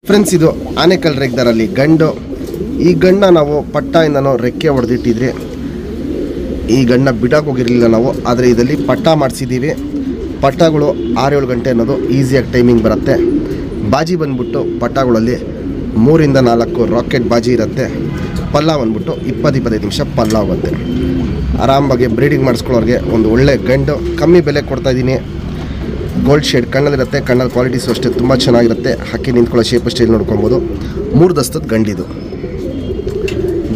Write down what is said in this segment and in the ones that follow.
Friends, ಇದು ಆನೆಕಲ್ ರೇಗ್ದಾರಲ್ಲಿ ಗಂಡು. ಈ ಗಂಡ ನಾವು ಪಟ್ಟಾಯಿಂದನೋ ರೆಕ್ಕೆ ಹೊಡೆದಿಟ್ಟಿದ್ರೆ ಈ ಗಂಡ ಬಿಡಕ್ಕೆ ಹೋಗಿರಲಿಲ್ಲ ನಾವು. ಆದರೆ ಇದರಲ್ಲಿ ಪಟ್ಟ ಮಾಡಿಸಿದ್ದೀವಿ. ಪಟ್ಟಗಳು 6-7 ಗಂಟೆ ಅನ್ನೋದು ಈಸಿಯಾಗಿ ಟೈಮಿಂಗ್ ಬರುತ್ತೆ. ಬಾಜಿ ಬಂದ್ಬಿಟ್ಟು ಪಟ್ಟಗಳಲ್ಲಿ 3 ರಿಂದ 4 ರಾಕೆಟ್ ಬಾಜಿ ಇರುತ್ತೆ. ಪಲ್ಲ ಬಂದ್ಬಿಟ್ಟು 20-25 ನಿಮಿಷ ಪಲ್ಲ ಹೋಗುತ್ತೆ. ಆರಾಮಾಗಿ ಬ್ರೀಡಿಂಗ್ ಮಾಡಿಸ್ಕೊಳ್ಳೋರಿಗೆ ಒಂದು ಒಳ್ಳೆ ಗಂಡು. ಕಮ್ಮಿ ಬೆಲೆ ಕೊಡ್ತಾಯಿದ್ದೀನಿ. Gold shade ಕಣ್ಣಲ್ಲಿರುತ್ತೆ. ಕಣ್ಣಲ್ಲಿ ಕ್ವಾಲಿಟೀಸು ಅಷ್ಟೇ ತುಂಬ ಚೆನ್ನಾಗಿರುತ್ತೆ. ಹಕ್ಕಿ ನಿಂತ್ಕೊಳ್ಳೋ ಶೇಪ್ ಸ್ಟೈಲ್ ನೋಡ್ಕೊಬೋದು. 3 ದಸ್ತದ ಗಂಡಿದು.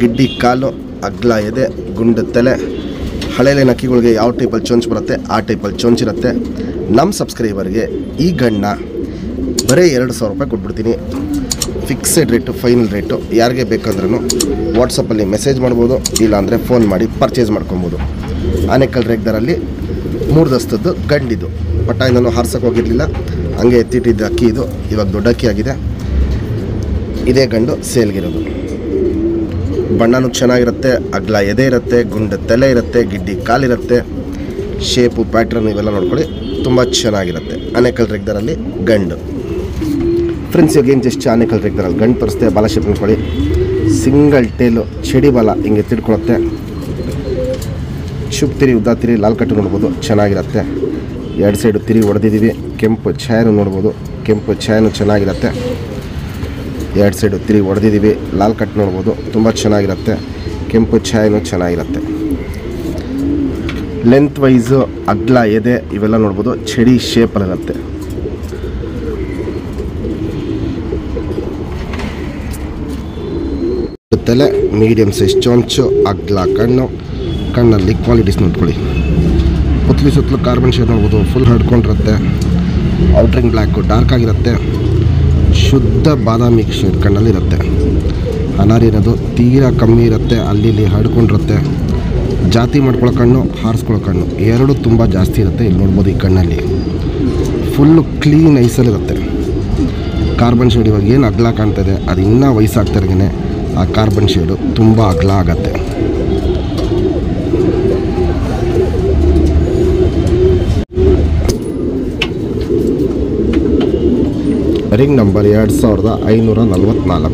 ಗಿಡ್ಡಿ ಕಾಲು, ಅಗ್ಲ ಎದೆ, ಗುಂಡು ತಲೆ. ಹಳೆಯಲ್ಲಿನ ಹಕ್ಕಿಗಳಿಗೆ ಯಾವ ಟೈಪಲ್ಲಿ ಚೊಂಚು ಬರುತ್ತೆ ಆ ಟೈಪಲ್ಲಿ ಚೊಂಚಿರುತ್ತೆ. ನಮ್ಮ ಸಬ್ಸ್ಕ್ರೈಬರ್ಗೆ ಈ ಗಂಡನ್ನ ಬರೀ 2,000 ರೂಪಾಯಿ ಕೊಟ್ಬಿಡ್ತೀನಿ. Fixed rate, final rate. ಯಾರಿಗೆ ಬೇಕಂದ್ರೂ ವಾಟ್ಸಪ್ಪಲ್ಲಿ ಮೆಸೇಜ್ ಮಾಡ್ಬೋದು, ಇಲ್ಲಾಂದರೆ ಫೋನ್ ಮಾಡಿ ಪರ್ಚೇಸ್ ಮಾಡ್ಕೊಬೋದು. ಆನೆಕಲ್ ರೇಗ್ದಾರಲ್ಲಿ 3 ದಸ್ತದ್ದು ಗಂಡಿದು. ಪಟ್ಟಾಯಿಂದನೂ ಹಾರ್ಸೋಕೆ ಹೋಗಿರಲಿಲ್ಲ, ಹಂಗೆ ಎತ್ತಿಟ್ಟಿದ್ದ ಅಕ್ಕಿ ಇದು. ಇವಾಗ ದೊಡ್ಡ ಅಕ್ಕಿ ಆಗಿದೆ. ಇದೇ ಗಂಡು ಸೇಲ್ಗಿರೋದು. ಬಣ್ಣನೂ ಚೆನ್ನಾಗಿರುತ್ತೆ. ಅಗ್ಲ ಎದೆ ಇರುತ್ತೆ, ಗುಂಡು ತಲೆ ಇರುತ್ತೆ, ಗಿಡ್ಡಿ ಕಾಲಿರುತ್ತೆ. ಶೇಪು ಪ್ಯಾಟ್ರನ್ ಇವೆಲ್ಲ ನೋಡ್ಕೊಳ್ಳಿ, ತುಂಬ ಚೆನ್ನಾಗಿರುತ್ತೆ. ಆನೆಕಲ್ ರೇಗ್ದಾರಲ್ಲಿ ಗಂಡು. ಫ್ರೆಂಡ್ಸ್, ಇವಾಗ ಏನು ಜಸ್ಟ್ ಆನೆಕಲ್ ರೇಗ್ದಾರಲ್ಲಿ ಗಂಡು ತೋರಿಸ್ತೆ. ಬಾಲ ಶೇಪ್ ನೋಡ್ಕೊಳ್ಳಿ. ಸಿಂಗಲ್ ಟೇಲು, ಚಡಿ ಬಾಲ ಹಿಂಗೆ ತಿಳ್ಕೊಳುತ್ತೆ. ಶುಭ್ ತಿರಿ, ಉದ್ದ ತಿರಿ, ಲಾಲ್ ಕಟ್ಟು ನೋಡ್ಬೋದು, ಚೆನ್ನಾಗಿರುತ್ತೆ. 2 ಸೈಡು ತಿರಿ ಹೊಡೆದಿದ್ದೀವಿ. ಕೆಂಪು ಛಾಯನು ನೋಡ್ಬೋದು, ಕೆಂಪು ಛಾಯನು ಚೆನ್ನಾಗಿರುತ್ತೆ. 2 ಸೈಡು ತಿರಿ ಹೊಡೆದಿದ್ದೀವಿ. ಲಾಲ್ ಕಟ್ ನೋಡ್ಬೋದು, ತುಂಬ ಚೆನ್ನಾಗಿರುತ್ತೆ. ಕೆಂಪು ಛಾಯನು ಚೆನ್ನಾಗಿರುತ್ತೆ. ಲೆಂತ್ ವೈಸು, ಅಗ್ಲ ಎದೆ ಇವೆಲ್ಲ ನೋಡ್ಬೋದು, ಚಡಿ ಶೇಪಲ್ಲಿರುತ್ತೆ. ತಲೆ, ಮೀಡಿಯಮ್ ಸೈಜ್ ಚೊಂಚು, ಅಗ್ಲ ಕಣ್ಣು. ಕಣ್ಣಲ್ಲಿ ಕ್ವಾಲಿಟೀಸ್ ನೋಡ್ಕೊಳ್ಳಿ. ಸುತ್ತಲೂ ಕಾರ್ಬನ್ ಶೇಡ್ ನೋಡ್ಬೋದು, ಫುಲ್ ಹಡ್ಕೊಂಡಿರುತ್ತೆ. ಔಟ್ರಿಂಗ್ ಬ್ಲ್ಯಾಕು ಡಾರ್ಕ್ ಆಗಿರುತ್ತೆ. ಶುದ್ಧ ಬಾದಾಮಿ ಶೇಡ್ ಕಣ್ಣಲ್ಲಿರುತ್ತೆ. ಅನಾರಿ ಅನ್ನೋದು ತೀರಾ ಕಮ್ಮಿ ಇರುತ್ತೆ, ಅಲ್ಲಿ ಹಡ್ಕೊಂಡಿರುತ್ತೆ. ಜಾತಿ ಮಾಡ್ಕೊಳ್ಳೋ ಕಣ್ಣು, ಹಾರಿಸ್ಕೊಳ್ಳೋ ಕಣ್ಣು ಎರಡೂ ತುಂಬ ಜಾಸ್ತಿ ಇರುತ್ತೆ. ಇಲ್ಲಿ ನೋಡ್ಬೋದು, ಈ ಕಣ್ಣಲ್ಲಿ ಫುಲ್ಲು ಕ್ಲೀನ್ ಐಸಲ್ಲಿರುತ್ತೆ. ಕಾರ್ಬನ್ ಶೇಡ್ ಇವಾಗ ಏನು ಅಗಲ ಕಾಣ್ತದೆ, ಅದು ಇನ್ನೂ ವಯಸ್ಸಾಗ್ತಾರಿಗೇ ಆ ಕಾರ್ಬನ್ ಶೇಡು ತುಂಬ ಅಗಲ ಆಗತ್ತೆ. Ring number 2544.